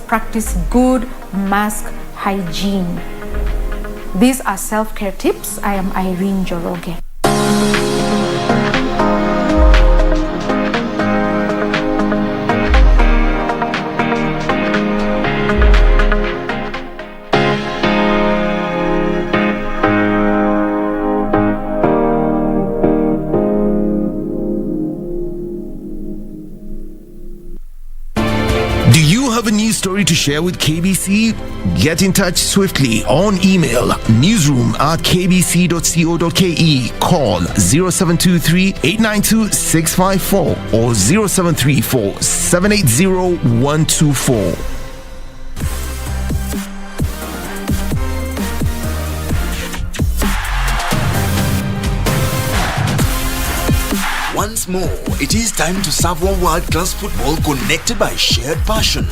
practice good mask hygiene. These are self-care tips. I am Irene Joroge. Do you have a news story to share with KBC? Get in touch swiftly on email newsroom@kbc.co.ke, call 0723 892 654 or 0734 780 124. Once more, it is time to serve one world-class football connected by shared passion.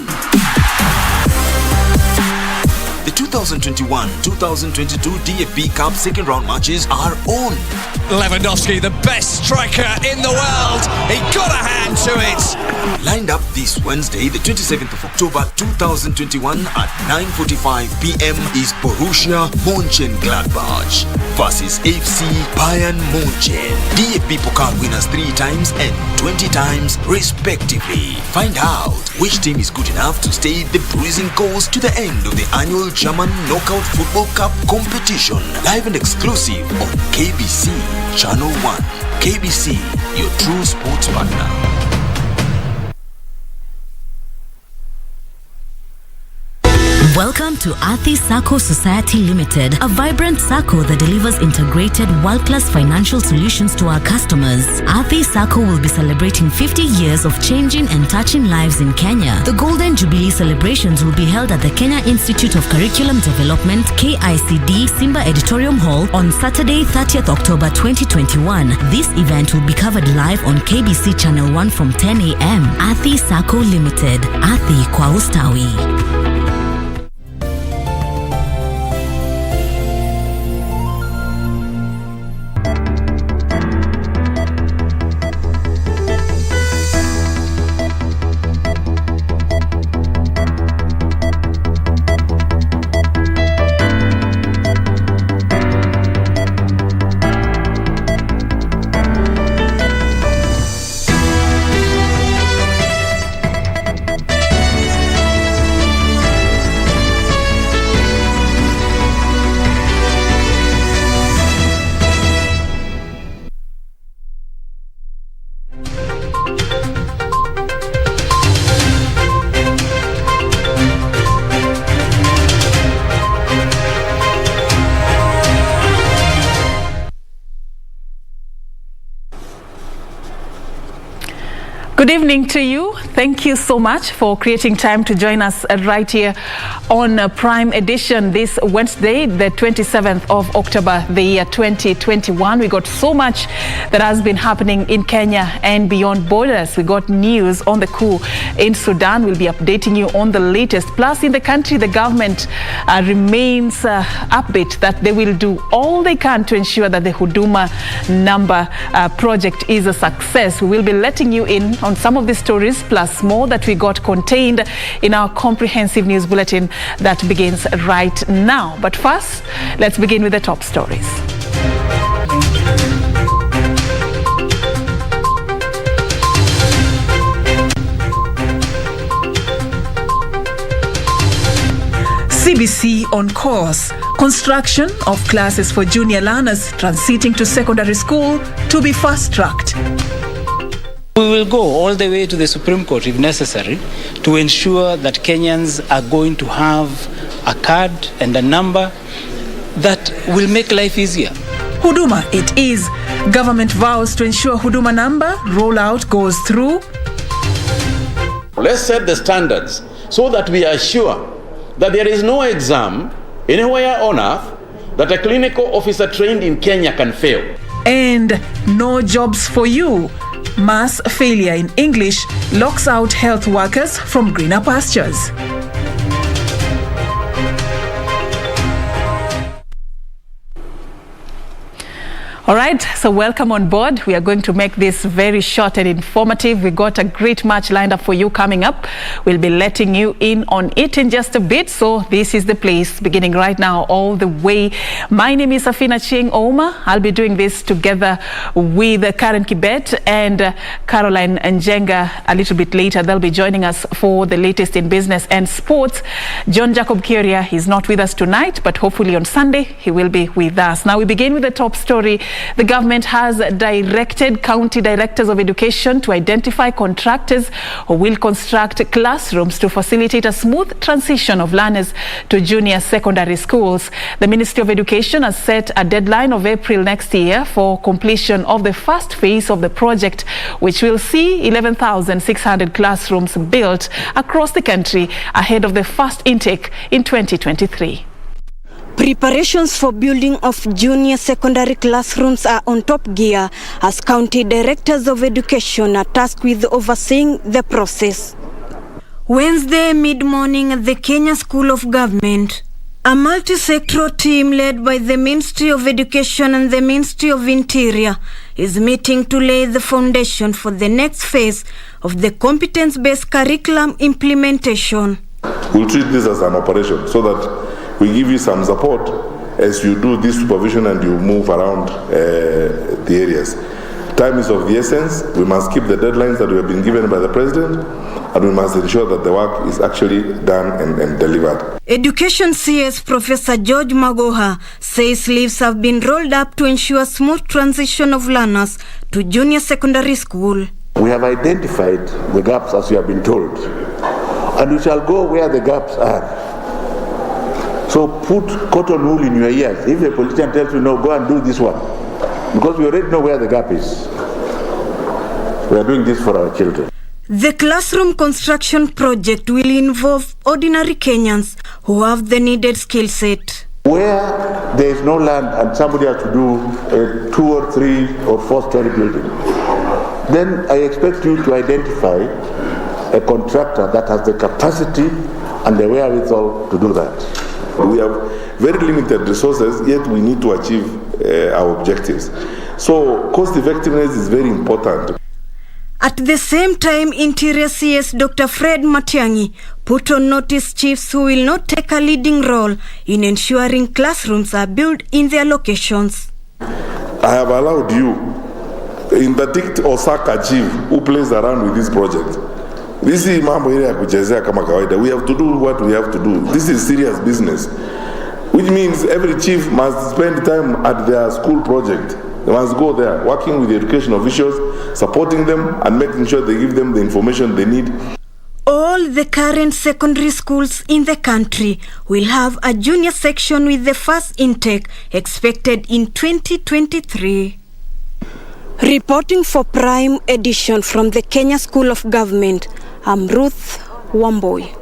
The 2021-2022 DFB Cup second round matches are on. Lewandowski, the best striker in the world. He got a hand to it. Lined up this Wednesday, the 27th of October 2021 at 9:45 p.m. is Borussia Mönchengladbach versus FC Bayern München. DFB Pokal winners 3 times and 20 times respectively. Find out which team is good enough to stay the bruising course to the end of the annual German Knockout Football Cup competition. Live and exclusive on KBC Channel 1. KBC, your true sports partner. Welcome to Athi Sacco Society Limited, a vibrant sacco that delivers integrated world-class financial solutions to our customers. Athi Sacco will be celebrating 50 years of changing and touching lives in Kenya. The Golden Jubilee celebrations will be held at the Kenya Institute of Curriculum Development, KICD, Simba Auditorium Hall on Saturday, 30th October 2021. This event will be covered live on KBC Channel 1 from 10 a.m. Athi Sacco Limited. Athi kwa ustawi. Good evening to you. Thank you so much for creating time to join us right here on Prime Edition this Wednesday, the 27th of October, the year 2021. We got so much that has been happening in Kenya and beyond borders. We got news on the coup in Sudan. We'll be updating you on the latest. Plus, in the country, the government remains upbeat that they will do all they can to ensure that the Huduma number project is a success. We will be letting you in on some of the stories, plus more that we got contained in our comprehensive news bulletin that begins right now. But first, let's begin with the top stories. CBC on course. Construction of classes for junior learners transiting to secondary school to be fast-tracked. We will go all the way to the Supreme Court if necessary to ensure that Kenyans are going to have a card and a number that will make life easier. Huduma it is. Government vows to ensure Huduma number rollout goes through. Let's set the standards so that we are sure that there is no exam anywhere on earth that a clinical officer trained in Kenya can fail. And no jobs for you. Mass failure in English locks out health workers from greener pastures. All right, so welcome on board. We are going to make this very short and informative. We got a great match lined up for you coming up. We'll be letting you in on it in just a bit. So this is the place, beginning right now, all the way. My name is Serfine Achieng Ouma. I'll be doing this together with Karen Kibet and Caroline Njenga a little bit later. They'll be joining us for the latest in business and sports. John Jacob Kiria is not with us tonight, but hopefully on Sunday he will be with us. Now we begin with the top story. The government has directed county directors of education to identify contractors who will construct classrooms to facilitate a smooth transition of learners to junior secondary schools. The Ministry of Education has set a deadline of April next year for completion of the first phase of the project, which will see 11,600 classrooms built across the country ahead of the first intake in 2023. Preparations for building of junior secondary classrooms are on top gear as county directors of education are tasked with overseeing the process. Wednesday mid-morning at the Kenya School of Government, a multi-sectoral team led by the Ministry of Education and the Ministry of Interior is meeting to lay the foundation for the next phase of the competence-based curriculum implementation. We'll treat this as an operation so that we give you some support as you do this supervision and you move around the areas. Time is of the essence. We must keep the deadlines that we have been given by the President, and we must ensure that the work is actually done and delivered. Education CS Professor George Magoha says leaves have been rolled up to ensure smooth transition of learners to junior secondary school. We have identified the gaps as we have been told, and we shall go where the gaps are. So put cotton wool in your ears. If a politician tells you no, go and do this one, because we already know where the gap is. We are doing this for our children. The classroom construction project will involve ordinary Kenyans who have the needed skill set. Where there is no land and somebody has to do a 2 or 3 or 4-story building, then I expect you to identify a contractor that has the capacity and the wherewithal to do that. We have very limited resources, yet we need to achieve our objectives. So cost effectiveness is very important. At the same time, Interior CS Dr. Fred Matiang'i put on notice chiefs who will not take a leading role in ensuring classrooms are built in their locations. I have allowed you, interdict Osaka chief who plays around with this project. This is mambo ile ya kuchezea kama kawaida. We have to do what we have to do. This is serious business, which means every chief must spend time at their school project. They must go there, working with the education officials, supporting them and making sure they give them the information they need. All the current secondary schools in the country will have a junior section with the first intake expected in 2023. Reporting for Prime Edition from the Kenya School of Government, I'm Ruth Wamboi.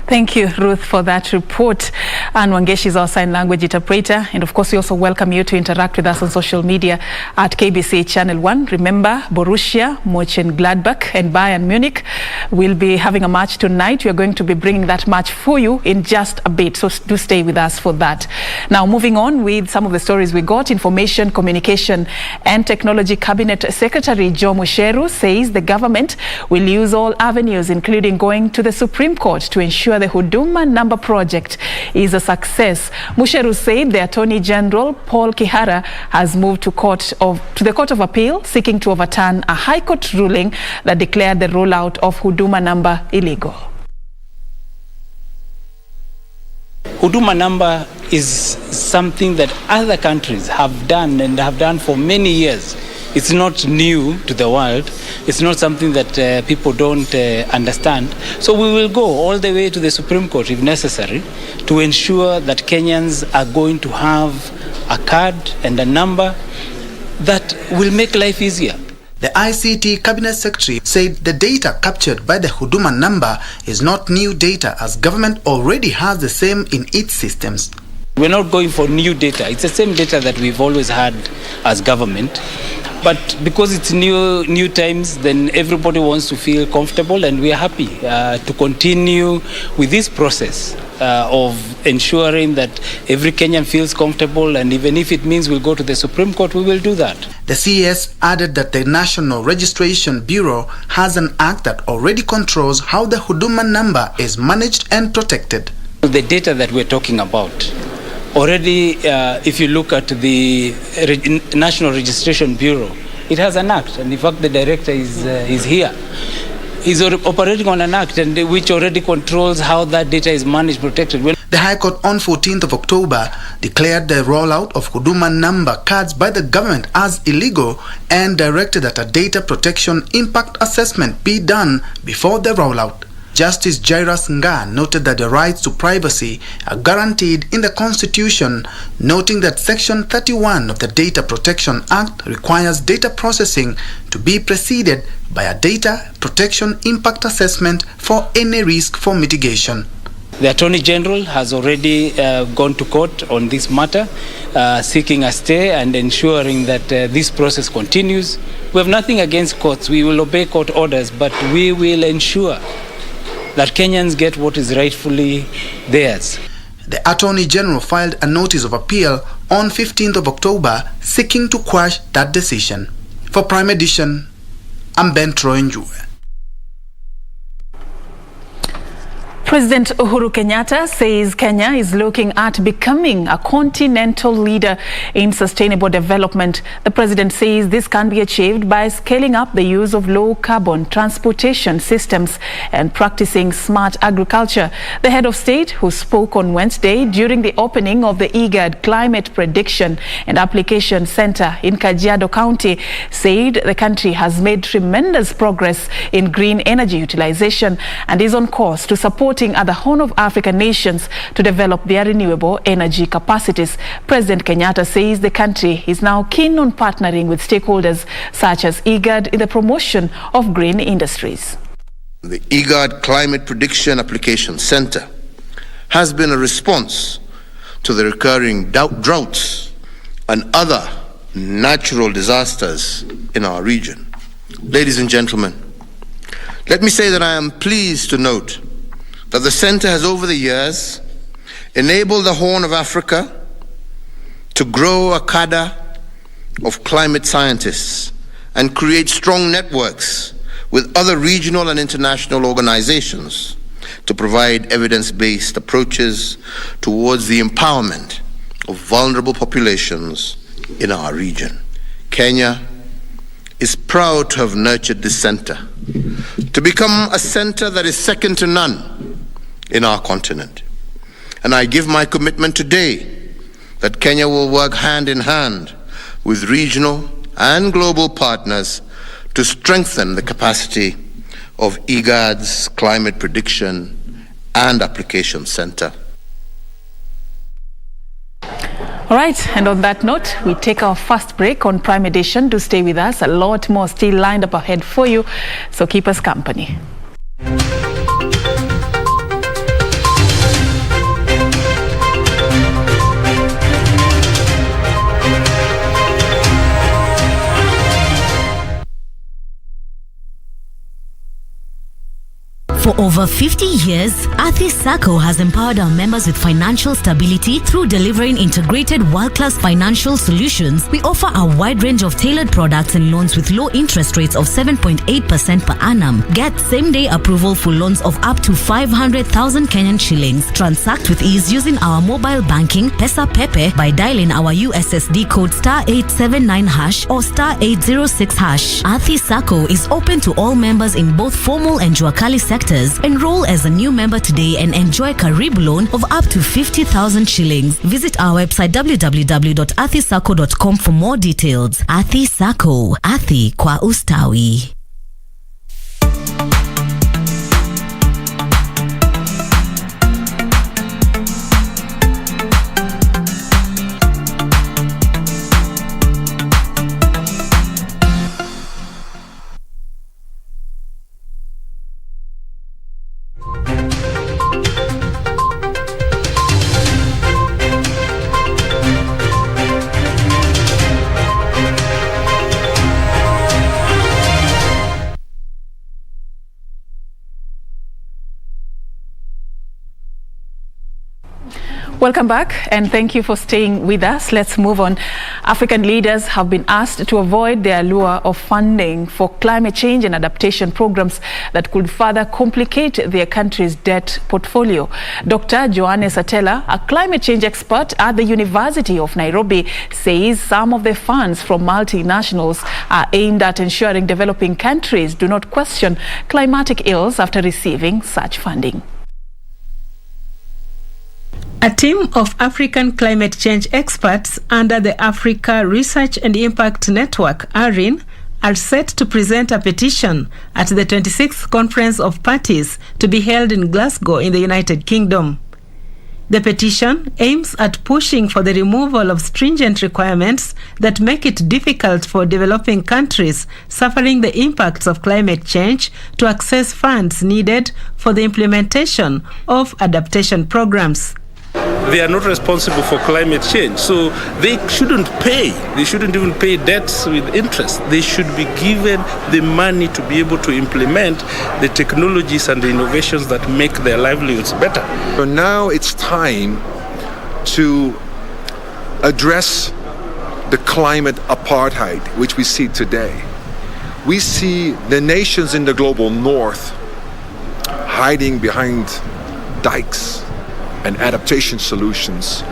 Thank you, Ruth, for that report. And Wangeshi is our sign language interpreter. And of course, we also welcome you to interact with us on social media at KBC Channel 1. Remember, Borussia, Mönchengladbach and Bayern Munich will be having a match tonight. We are going to be bringing that match for you in just a bit. So do stay with us for that. Now, moving on with some of the stories we got. Information, Communication and Technology Cabinet Secretary Joe Musheru says the government will use all avenues, including going to the Supreme Court, to ensure the Huduma Number project is a success. Musheru said the Attorney General Paul Kihara has moved to the Court of Appeal seeking to overturn a High Court ruling that declared the rollout of Huduma Number illegal. Huduma Number is something that other countries have done and have done for many years. It's not new to the world. It's not something that people don't understand. So we will go all the way to the Supreme Court if necessary to ensure that Kenyans are going to have a card and a number that will make life easier. The ICT Cabinet Secretary said the data captured by the Huduma Number is not new data, as government already has the same in its systems. We're not going for new data. It's the same data that we've always had as government. But because it's new times, then everybody wants to feel comfortable, and we are happy to continue with this process of ensuring that every Kenyan feels comfortable, and even if it means we'll go to the Supreme Court, we will do that. The CES added that the National Registration Bureau has an act that already controls how the Huduma number is managed and protected. The data that we're talking about, already if you look at the National Registration Bureau, it has an act, and in fact the director is here. He's operating on an act and which already controls how that data is managed, protected. The High Court on 14th of October declared the rollout of Huduma number cards by the government as illegal and directed that a data protection impact assessment be done before the rollout. Justice Jairus Nga noted that the rights to privacy are guaranteed in the Constitution, noting that Section 31 of the Data Protection Act requires data processing to be preceded by a data protection impact assessment for any risk for mitigation. The Attorney General has already gone to court on this matter, seeking a stay and ensuring that this process continues. We have nothing against courts. We will obey court orders, but we will ensure that Kenyans get what is rightfully theirs. The Attorney General filed a notice of appeal on 15th of October seeking to quash that decision. For Prime Edition, I'm Ben Troinjue. President Uhuru Kenyatta says Kenya is looking at becoming a continental leader in sustainable development. The president says this can be achieved by scaling up the use of low-carbon transportation systems and practicing smart agriculture. The head of state, who spoke on Wednesday during the opening of the IGAD Climate Prediction and Application Center in Kajiado County, said the country has made tremendous progress in green energy utilization and is on course to supporting other Horn of Africa nations to develop their renewable energy capacities. President Kenyatta says the country is now keen on partnering with stakeholders such as IGAD in the promotion of green industries. The IGAD Climate Prediction Application Center has been a response to the recurring droughts and other natural disasters in our region. Ladies and gentlemen, let me say that I am pleased to note that the center has over the years enabled the Horn of Africa to grow a cadre of climate scientists and create strong networks with other regional and international organizations to provide evidence-based approaches towards the empowerment of vulnerable populations in our region. Kenya is proud to have nurtured this center to become a center that is second to none in our continent. And I give my commitment today that Kenya will work hand in hand with regional and global partners to strengthen the capacity of IGAD's Climate Prediction and Application Center. All right, and on that note, we take our first break on Prime Edition. Do stay with us. A lot more still lined up ahead for you, so keep us company. For over 50 years, Athi Sacco has empowered our members with financial stability through delivering integrated world-class financial solutions. We offer a wide range of tailored products and loans with low interest rates of 7.8% per annum. Get same-day approval for loans of up to 500,000 Kenyan shillings. Transact with ease using our mobile banking, Pesa Pepe, by dialing our USSD code *879# or *806#. Athi Sacco is open to all members in both formal and Juakali sectors. Enroll as a new member today and enjoy Karibu loan of up to 50,000 shillings. Visit our website www.athisacco.com for more details. Athi Sacco, Athi kwa ustawi. Welcome back, and thank you for staying with us. Let's move on. African leaders have been asked to avoid the allure of funding for climate change and adaptation programs that could further complicate their country's debt portfolio. Dr. Johannes Atela, a climate change expert at the University of Nairobi, says some of the funds from multinationals are aimed at ensuring developing countries do not question climatic ills after receiving such funding. A team of African climate change experts under the Africa Research and Impact Network, ARIN, are set to present a petition at the 26th Conference of Parties to be held in Glasgow in the United Kingdom. The petition aims at pushing for the removal of stringent requirements that make it difficult for developing countries suffering the impacts of climate change to access funds needed for the implementation of adaptation programs. They are not responsible for climate change, so they shouldn't pay. They shouldn't even pay debts with interest. They should be given the money to be able to implement the technologies and the innovations that make their livelihoods better. So now it's time to address the climate apartheid which we see today. We see the nations in the global north hiding behind dikes and adaptation solutions.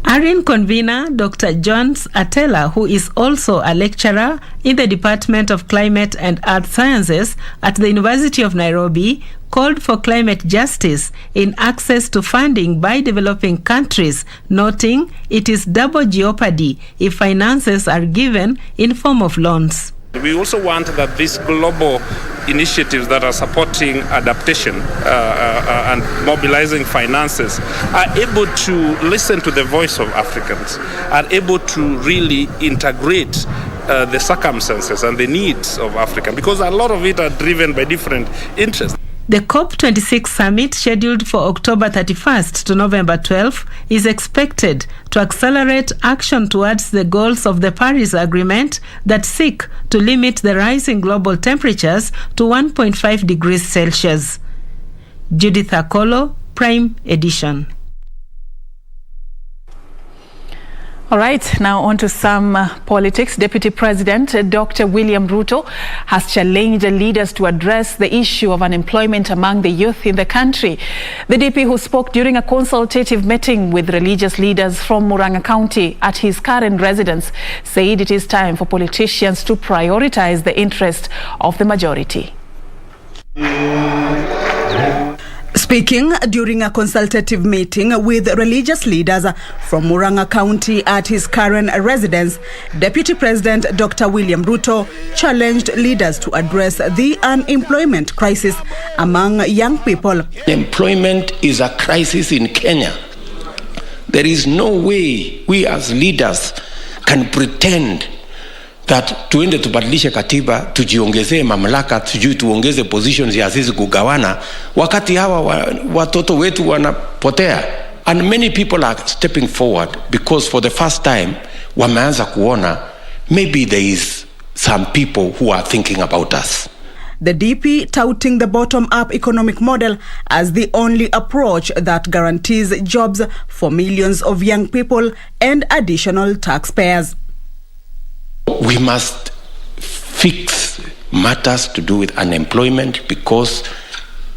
ARIN convener Dr. Johannes Atela, who is also a lecturer in the Department of Climate and Earth Sciences at the University of Nairobi, called for climate justice in access to funding by developing countries, noting it is double jeopardy if finances are given in form of loans. We also want that these global initiatives that are supporting adaptation and mobilizing finances are able to listen to the voice of Africans, are able to really integrate the circumstances and the needs of Africa, because a lot of it are driven by different interests. The COP26 summit, scheduled for October 31st to November 12th, is expected to accelerate action towards the goals of the Paris Agreement that seek to limit the rise in global temperatures to 1.5 degrees Celsius. Judith Akolo, Prime Edition. All right, now on to some politics. Deputy President Dr. William Ruto has challenged leaders to address the issue of unemployment among the youth in the country. The DP, who spoke during a consultative meeting with religious leaders from Murang'a County at his current residence, said it is time for politicians to prioritize the interest of the majority. Speaking during a consultative meeting with religious leaders from Murang'a County at his current residence, Deputy President Dr. William Ruto challenged leaders to address the unemployment crisis among young people. Employment is a crisis in Kenya. There is no way we as leaders can pretend that tuende tubadilishe katiba, tujiongezee mamlaka, tuongeze positions ya sisi kugawana, wakati hawa watoto wetu wanapotea. And many people are stepping forward because for the first time wameanza kuona maybe there is some people who are thinking about us. The DP touting the bottom-up economic model as the only approach that guarantees jobs for millions of young people and additional taxpayers. We must fix matters to do with unemployment because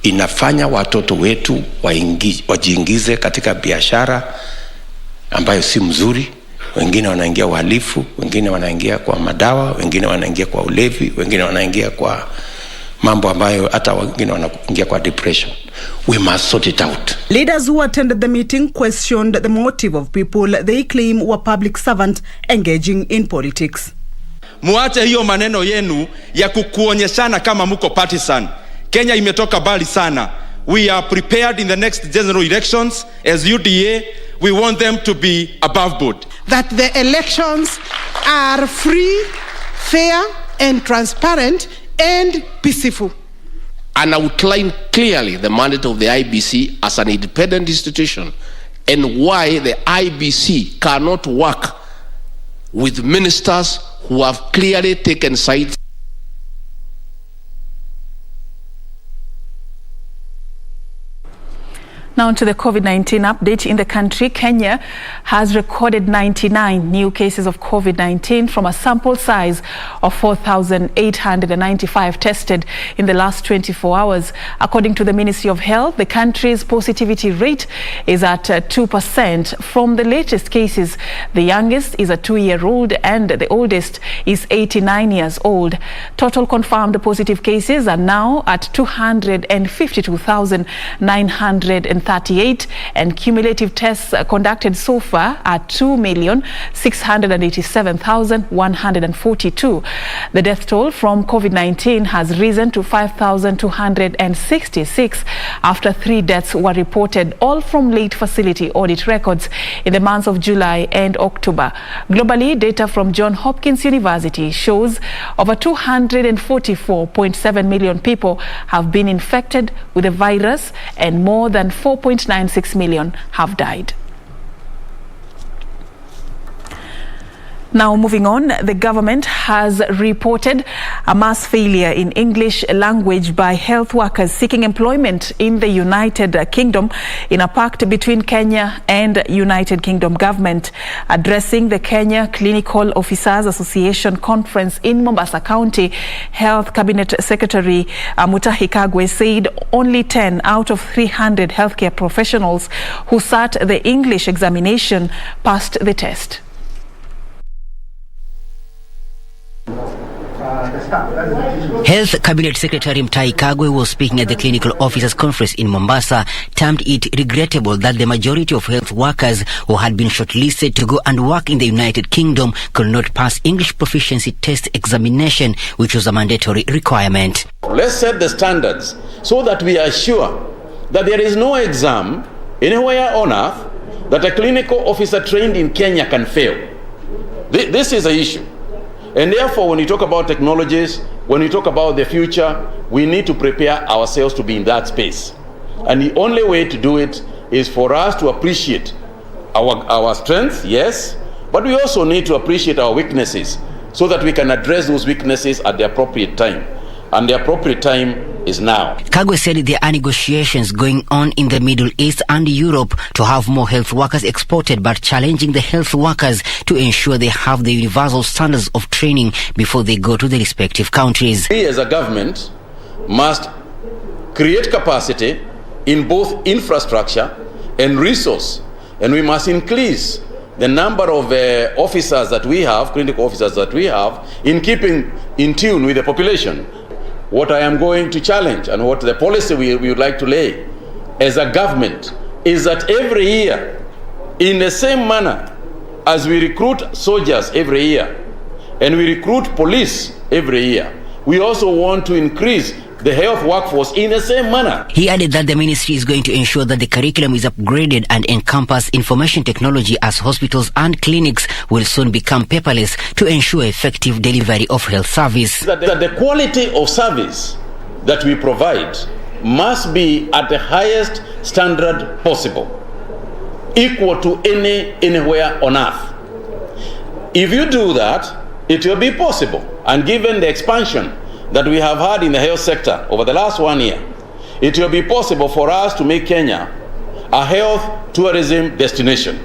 inafanya watoto wetu wajiingize katika biashara ambayo si mzuri. Wengine wanaingia uhalifu, wengine wanaingia kwa madawa, wengine wanaingia kwa ulevi, wengine wanaingia kwa mambo ambayo hata wengine wanaingia kwa depression. We must sort it out. Leaders who attended the meeting questioned the motive of people they claim were public servants engaging in politics. Muache hiyo maneno yenu ya kukuonyeshana kama muko partisan. Kenya imetoka bali sana. We are prepared in the next general elections as UDA. We want them to be above board. That the elections are free, fair and transparent and peaceful. And outline clearly the mandate of the IBC as an independent institution and why the IBC cannot work with ministers who have clearly taken sides. Now to the COVID-19 update in the country. Kenya has recorded 99 new cases of COVID-19 from a sample size of 4,895 tested in the last 24 hours. According to the Ministry of Health, the country's positivity rate is at 2%. From the latest cases, the youngest is a 2-year-old and the oldest is 89 years old. Total confirmed positive cases are now at 252,938 and cumulative tests conducted so far are 2,687,142. The death toll from COVID-19 has risen to 5,266 after 3 deaths were reported, all from late facility audit records in the months of July and October. Globally, data from Johns Hopkins University shows over 244.7 million people have been infected with the virus and more than 4.96 million have died. Now moving on, the government has reported a mass failure in English language by health workers seeking employment in the United Kingdom in a pact between Kenya and United Kingdom government. Addressing the Kenya Clinical Officers Association conference in Mombasa County, Health Cabinet Secretary Mutahi Kagwe said only 10 out of 300 healthcare professionals who sat the English examination passed the test. Health Cabinet Secretary Mutahi Kagwe was speaking at the Clinical Officers Conference in Mombasa, termed it regrettable that the majority of health workers who had been shortlisted to go and work in the United Kingdom could not pass English proficiency test examination, which was a mandatory requirement. Let's set the standards so that we are sure that there is no exam anywhere on earth that a clinical officer trained in Kenya can fail. This is an issue. And therefore, when we talk about technologies, when we talk about the future, we need to prepare ourselves to be in that space. And the only way to do it is for us to appreciate our strengths, yes, but we also need to appreciate our weaknesses so that we can address those weaknesses at the appropriate time. And the appropriate time is now. Kagwe said there are negotiations going on in the Middle East and Europe to have more health workers exported, but challenging the health workers to ensure they have the universal standards of training before they go to the respective countries. We as a government must create capacity in both infrastructure and resource, and we must increase the number of officers that we have, clinical officers that we have, in keeping in tune with the population. What I am going to challenge and what the policy we would like to lay as a government is that every year, in the same manner as we recruit soldiers every year and we recruit police every year, we also want to increase the health workforce in the same manner. He added that the ministry is going to ensure that the curriculum is upgraded and encompass information technology, as hospitals and clinics will soon become paperless to ensure effective delivery of health service. That the quality of service that we provide must be at the highest standard possible, equal to anywhere on earth. If you do that, it will be possible. And given the expansion that we have had in the health sector over the last 1 year, it will be possible for us to make Kenya a health tourism destination.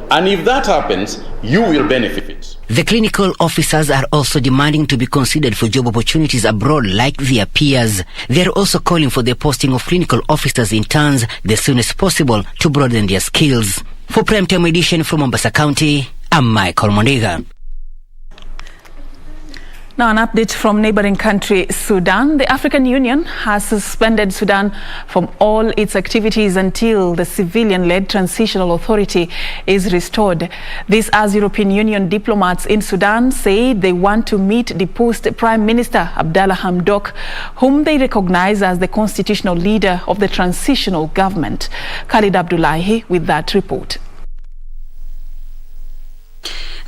And if that happens, you will benefit. The clinical officers are also demanding to be considered for job opportunities abroad like their peers. They are also calling for the posting of clinical officers interns the soonest possible to broaden their skills. For Primetime Edition from Mombasa County, I'm Michael Mondiga. Now an update from neighboring country Sudan. The African Union has suspended Sudan from all its activities until the civilian-led transitional authority is restored. This as European Union diplomats in Sudan say they want to meet deposed Prime Minister Abdallah Hamdok, whom they recognize as the constitutional leader of the transitional government. Khalid Abdullahi with that report.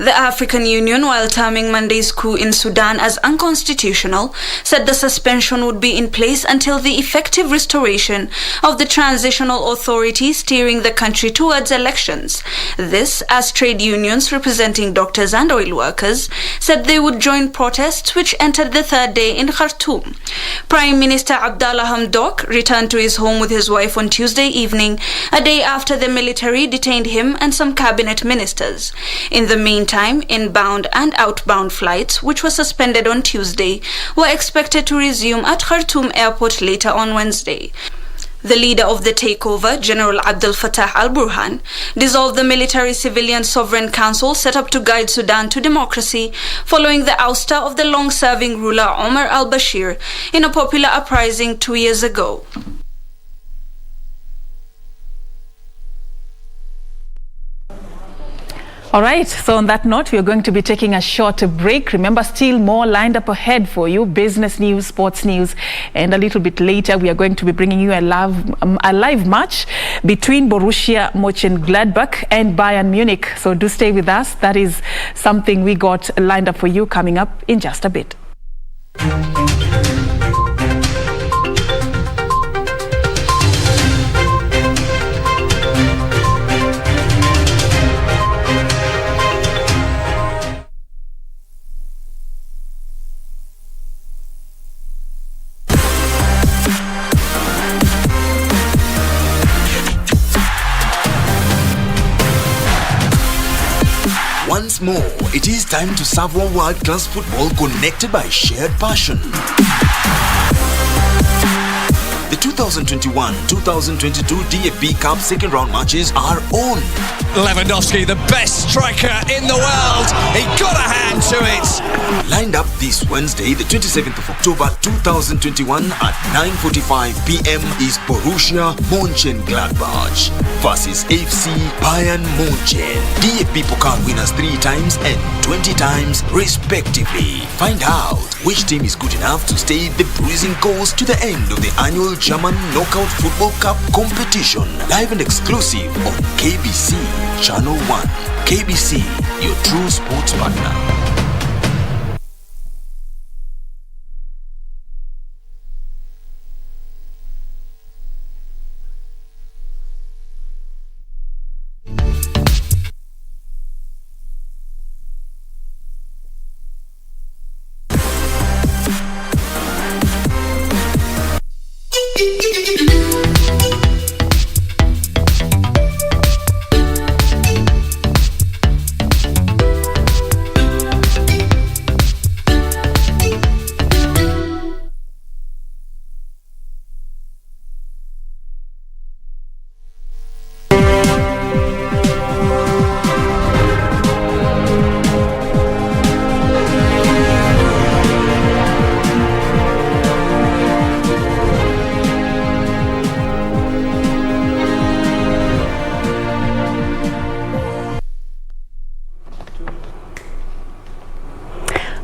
The African Union, while terming Monday's coup in Sudan as unconstitutional, said the suspension would be in place until the effective restoration of the transitional authority steering the country towards elections. This, as trade unions representing doctors and oil workers said they would join protests which entered the third day in Khartoum. Prime Minister Abdallah Hamdok returned to his home with his wife on Tuesday evening, a day after the military detained him and some cabinet ministers. In the meantime, inbound and outbound flights, which were suspended on Tuesday, were expected to resume at Khartoum Airport later on Wednesday. The leader of the takeover, General Abdel Fattah al-Burhan, dissolved the military-civilian sovereign council set up to guide Sudan to democracy following the ouster of the long-serving ruler Omar al-Bashir in a popular uprising 2 years ago. All right, so on that note, we are going to be taking a short break. Remember, still more lined up ahead for you, business news, sports news, and a little bit later, we are going to be bringing you a live match between Borussia Mönchengladbach and Bayern Munich. So do stay with us. That is something we got lined up for you coming up in just a bit. Once more, it is time to savor world-class football connected by shared passion. The 2021-2022 DFB Cup second round matches are on. Lewandowski, the best striker in the world. He got a hand to it. Lined up this Wednesday, the 27th of October 2021 at 9:45 p.m. is Borussia Mönchengladbach versus FC Bayern München. DFB Pokal winners 3 times and 20 times respectively. Find out which team is good enough to stay the bruising course to the end of the annual German Knockout Football Cup competition. Live and exclusive on KBC Channel 1. KBC, your true sports partner.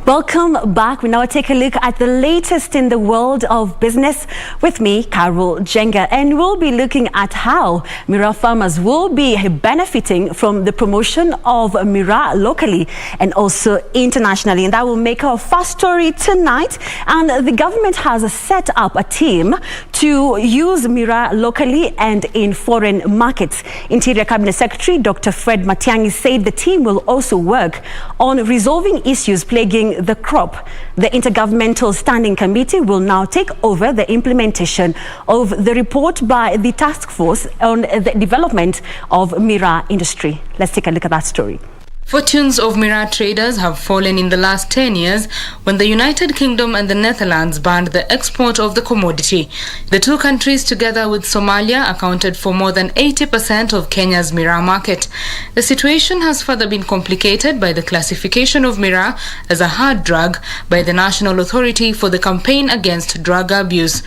Welcome back. We now take a look at the latest in the world of business with me, Carol Jenga, and we'll be looking at how Miraa farmers will be benefiting from the promotion of Miraa locally and also internationally, and that will make our first story tonight. And the government has set up a team to use Miraa locally and in foreign markets. Interior Cabinet Secretary Dr. Fred Matiang'i said the team will also work on resolving issues plaguing the crop. The Intergovernmental Standing Committee will now take over the implementation of the report by the task force on the development of Miraa industry. Let's take a look at that story. Fortunes of Miraa traders have fallen in the last 10 years when the United Kingdom and the Netherlands banned the export of the commodity. The two countries, together with Somalia, accounted for more than 80% of Kenya's Miraa market. The situation has further been complicated by the classification of Miraa as a hard drug by the National Authority for the Campaign Against Drug Abuse.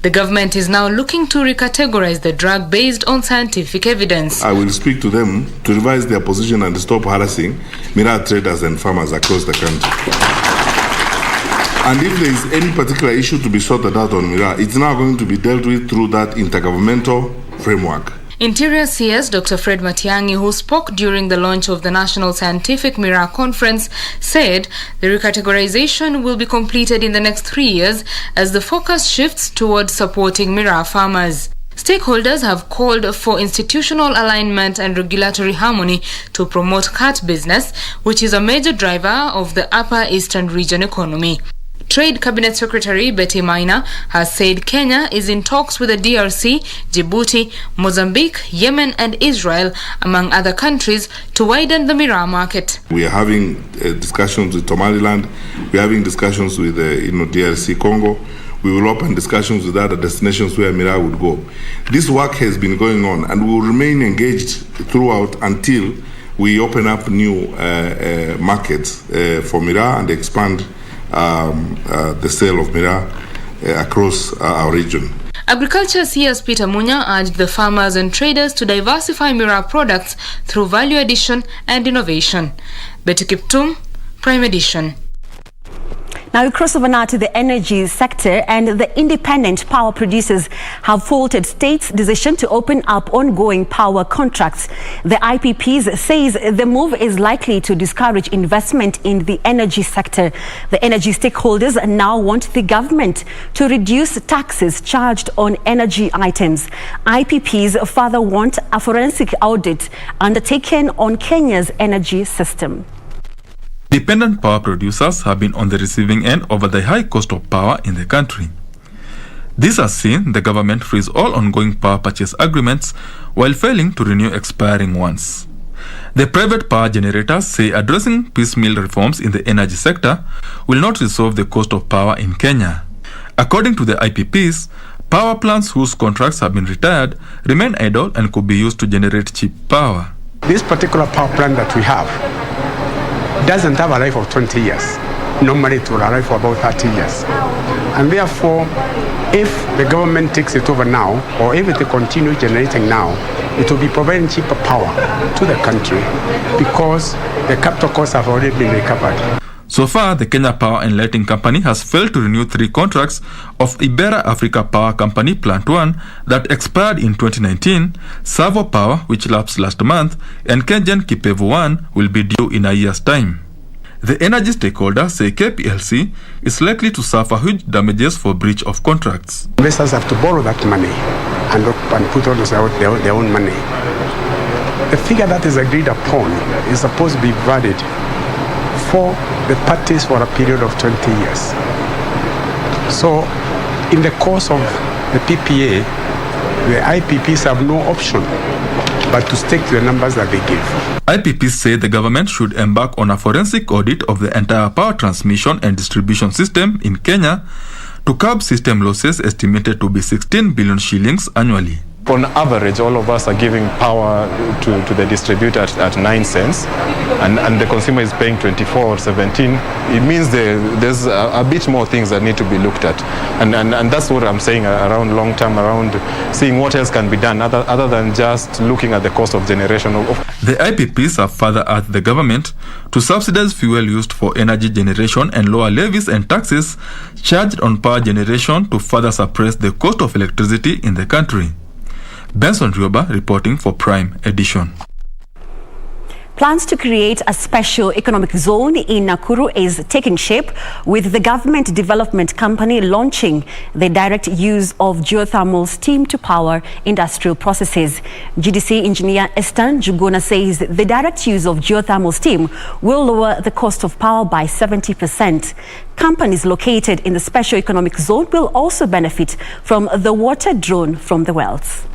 The government is now looking to recategorize the drug based on scientific evidence. I will speak to them to revise their position and stop harassing Miraa traders and farmers across the country. And if there is any particular issue to be sorted out on Miraa, it's now going to be dealt with through that intergovernmental framework. Interior CS Dr. Fred Matiang'i, who spoke during the launch of the National Scientific Mira Conference, said the recategorization will be completed in the next 3 years as the focus shifts towards supporting Mira farmers. Stakeholders have called for institutional alignment and regulatory harmony to promote cat business, which is a major driver of the Upper Eastern Region economy. Trade Cabinet Secretary Betty Maina has said Kenya is in talks with the DRC, Djibouti, Mozambique, Yemen and Israel, among other countries, to widen the Mira market. We are having discussions with Somaliland. We are having discussions with DRC Congo. We will open discussions with other destinations where Mira would go. This work has been going on and we will remain engaged throughout until we open up new markets for Mira and expand the sale of Mira across our region. Agriculture CS Peter Munya urged the farmers and traders to diversify Mira products through value addition and innovation. Betty Kiptum, Prime Edition. Now we cross over now to the energy sector, and the independent power producers have faulted state's decision to open up ongoing power contracts. The IPPs says the move is likely to discourage investment in the energy sector. The energy stakeholders now want the government to reduce taxes charged on energy items. IPPs further want a forensic audit undertaken on Kenya's energy system. Dependent power producers have been on the receiving end over the high cost of power in the country. This has seen the government freeze all ongoing power purchase agreements while failing to renew expiring ones. The private power generators say addressing piecemeal reforms in the energy sector will not resolve the cost of power in Kenya. According to the IPPs, power plants whose contracts have been retired remain idle and could be used to generate cheap power. This particular power plant that we have doesn't have a life of 20 years. Normally it will arrive for about 30 years. And therefore, if the government takes it over now, or if it continues generating now, it will be providing cheaper power to the country because the capital costs have already been recovered. So far, the Kenya Power and Lighting Company has failed to renew 3 contracts of IBERA Africa Power Company Plant 1 that expired in 2019, Savo Power, which lapsed last month, and Kengen Kipevu 1 will be due in a year's time. The energy stakeholders say KPLC is likely to suffer huge damages for breach of contracts. Investors have to borrow that money and put on their own money. The figure that is agreed upon is supposed to be valid for the parties for a period of 20 years. So, in the course of the PPA, the IPPs have no option but to stick to the numbers that they give. IPPs say the government should embark on a forensic audit of the entire power transmission and distribution system in Kenya to curb system losses estimated to be 16 billion shillings annually. On average, all of us are giving power to the distributor at 9 cents, and the consumer is paying 24 or 17. It means there's a bit more things that need to be looked at. And that's what I'm saying around long term, around seeing what else can be done other than just looking at the cost of generation. The IPPs have further urged the government to subsidize fuel used for energy generation and lower levies and taxes charged on power generation to further suppress the cost of electricity in the country. Benson Rioba reporting for Prime Edition. Plans to create a special economic zone in Nakuru is taking shape, with the government development company launching the direct use of geothermal steam to power industrial processes. GDC engineer Estan Juguna says the direct use of geothermal steam will lower the cost of power by 70%. Companies located in the special economic zone will also benefit from the water drawn from the wells.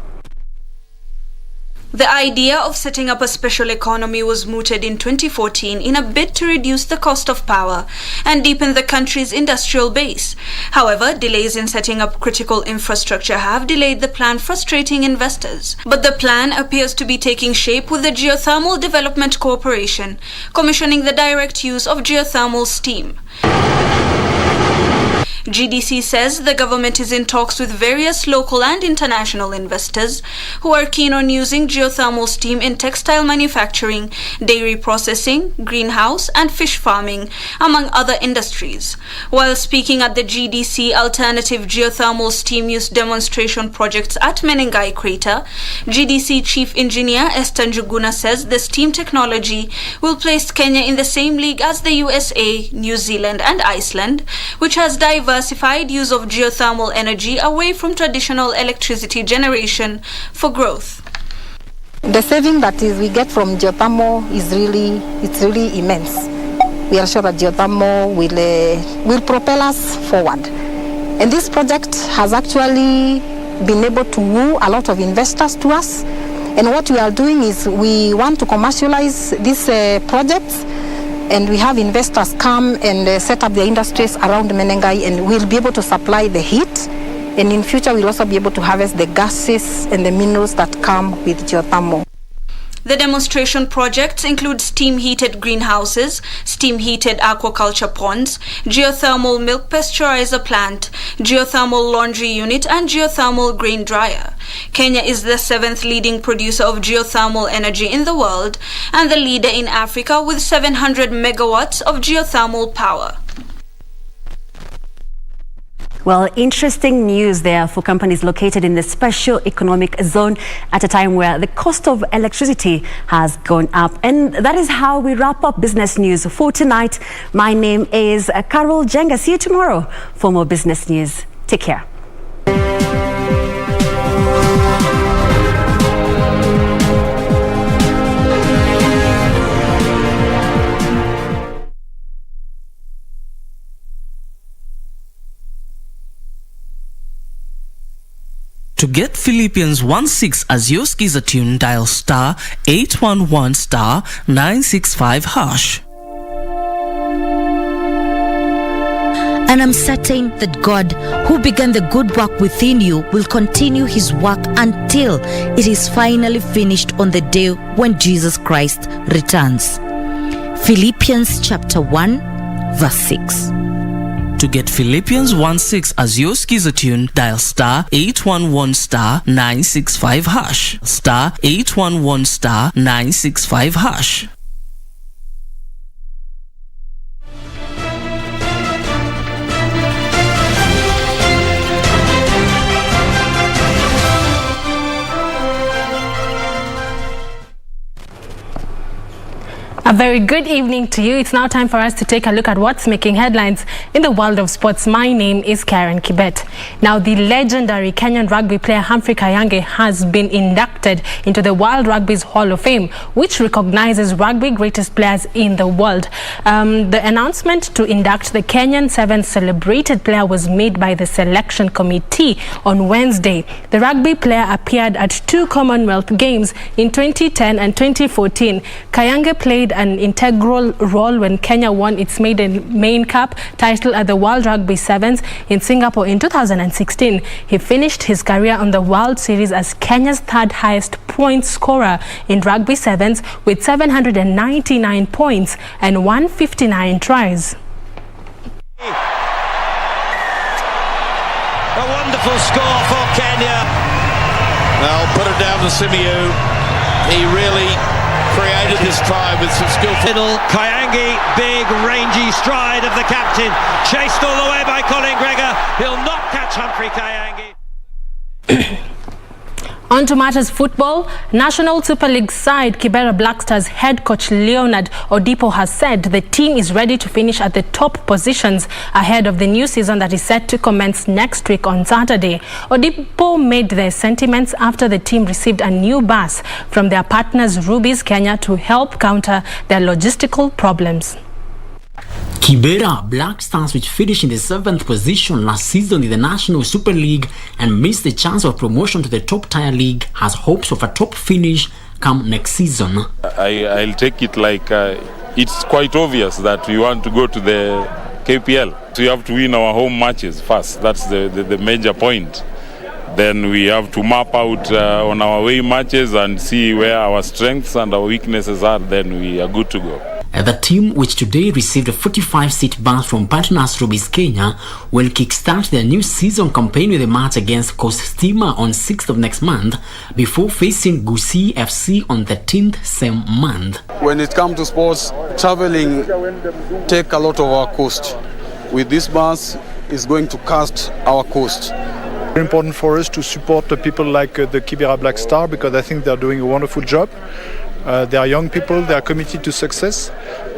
The idea of setting up a special economy was mooted in 2014 in a bid to reduce the cost of power and deepen the country's industrial base. However, delays in setting up critical infrastructure have delayed the plan, frustrating investors. But the plan appears to be taking shape, with the Geothermal Development Corporation commissioning the direct use of geothermal steam. GDC says the government is in talks with various local and international investors who are keen on using geothermal steam in textile manufacturing, dairy processing, greenhouse and fish farming, among other industries. While speaking at the GDC Alternative Geothermal Steam Use Demonstration Projects at Menengai Crater, GDC Chief Engineer Esther Njuguna says the steam technology will place Kenya in the same league as the USA, New Zealand and Iceland, which has diversified use of geothermal energy away from traditional electricity generation for growth. The saving that we get from geothermal is really immense. We are sure that geothermal will propel us forward. And this project has actually been able to woo a lot of investors to us. And what we are doing is we want to commercialize these projects, and we have investors come and set up their industries around Menengai, and we'll be able to supply the heat. And in future, we'll also be able to harvest the gases and the minerals that come with geothermal. The demonstration projects include steam-heated greenhouses, steam-heated aquaculture ponds, geothermal milk pasteurizer plant, geothermal laundry unit and geothermal grain dryer. Kenya is the 7th leading producer of geothermal energy in the world and the leader in Africa with 700 megawatts of geothermal power. Well, interesting news there for companies located in the special economic zone at a time where the cost of electricity has gone up. And that is how we wrap up business news for tonight. My name is Carol Jenga. See you tomorrow for more business news. Take care. To get Philippians 1.6 as your skiza tune, dial star 811 star 965 hash. And I'm certain that God, who began the good work within you, will continue his work until it is finally finished on the day when Jesus Christ returns. Philippians chapter 1 verse 6. To get Philippians 1.6 as your skiza tune, dial star 811 star 965 hash. Star 811 star 965 hash. A very good evening to you. It's now time for us to take a look at what's making headlines in the world of sports. My name is Karen Kibet. Now, the legendary Kenyan rugby player Humphrey Kayange has been inducted into the World Rugby's Hall of Fame, which recognizes rugby greatest players in the world. The announcement to induct the Kenyan 7th celebrated player was made by the selection committee on Wednesday. The rugby player appeared at 2 Commonwealth Games in 2010 and 2014. Kayange played an integral role when Kenya won its main cup title at the World Rugby Sevens in Singapore in 2016. He finished his career on the World Series as Kenya's 3rd highest point scorer in Rugby Sevens with 799 points and 159 tries. A wonderful score for Kenya. Now put it down to Simiyu. He really created this try with some skillful. Kayange, big rangy stride of the captain, chased all the way by Colin Gregor. He'll not catch Humphrey Kayange. On to matters football. National Super League side KIBERA Black Stars head coach Leonard Odipo has said the team is ready to finish at the top positions ahead of the new season that is set to commence next week on Saturday. Odipo made their sentiments after the team received a new bus from their partners Rubies Kenya to help counter their logistical problems. KIBERA Black Stars, which finished in the 7th position last season in the National Super League and missed the chance of promotion to the top tier league, has hopes of a top finish come next season. I'll take it like it's quite obvious that we want to go to the KPL. So we have to win our home matches first. That's the major point. Then we have to map out on our away matches and see where our strengths and our weaknesses are. Then we are good to go. The team, which today received a 45-seat bus from partners Rubis Kenya, will kickstart their new season campaign with a match against Coast Stima on 6th of next month before facing Gusii FC on 13th same month. When it comes to sports, traveling take a lot of our cost. With this bus, it's going to cast our cost. Very important for us to support the people like the KIBERA Black Star, because I think they're doing a wonderful job. They are young people, they are committed to success,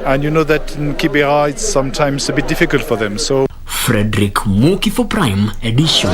and you know that in KIBERA it's sometimes a bit difficult for them. So Frederick Moki for Prime Edition.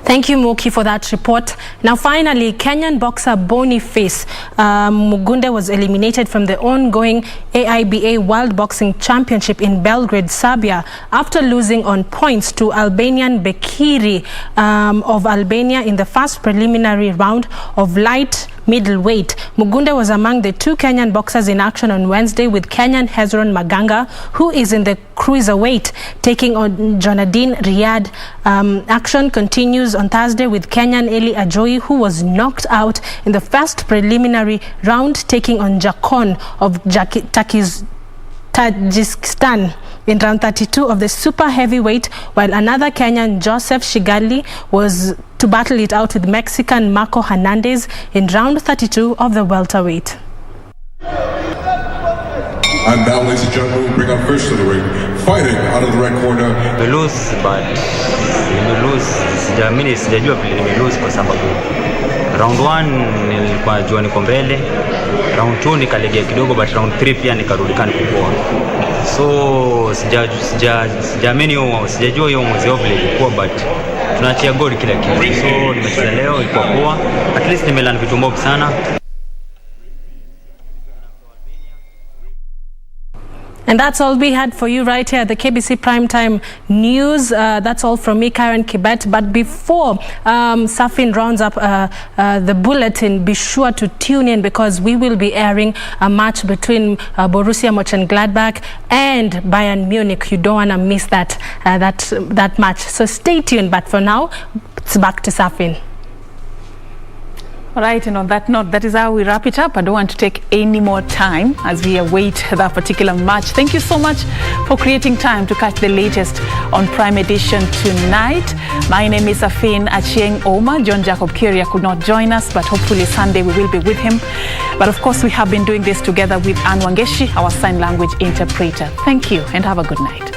Thank you, Moki, for that report. Now, finally, Kenyan boxer Boniface Mugunde was eliminated from the ongoing AIBA World Boxing Championship in Belgrade, Serbia, after losing on points to Albanian Bekiri of Albania in the first preliminary round of light middleweight. Mugunde was among the two Kenyan boxers in action on Wednesday, with Kenyan Hezron Maganga, who is in the cruiserweight, taking on Jonadine Riyad. Action continues on Thursday with Kenyan Eli Ajoyi, who was knocked out in the first preliminary round, taking on Jakon of Tajikistan in round 32 of the super heavyweight, while another Kenyan, Joseph Shigali, was to battle it out with Mexican Marco Hernandez in round 32 of the welterweight. And now, ladies and gentlemen, we bring up first to the ring, fighting out of the red corner. We lose, but sijajua vile nimelose kwa sababu round 1 nilikuwa jua niko mbele, round 2 nikalegea kidogo, but round 3 pia nikarudikana kupoa. So sijajua hiyo mwezi wao vile ilikuwa, but tunaachia goal kila kitu. So nimecheza leo, ilikuwa poa, at least nimelan vitu mob sana. And that's all we had for you right here at the KBC Primetime News. That's all from me, Karen Kibet. But before Serfine rounds up the bulletin, be sure to tune in, because we will be airing a match between Borussia Mönchengladbach and Bayern Munich. You don't want to miss that match. So stay tuned. But for now, it's back to Serfine. All right, and on that note, that is how we wrap it up. I don't want to take any more time as we await that particular match. Thank you so much for creating time to catch the latest on Prime Edition tonight. My name is Serfine Achieng Ouma. John Jacob Kiria could not join us, but hopefully Sunday we will be with him. But of course, we have been doing this together with Anne Wangeshi, our sign language interpreter. Thank you and have a good night.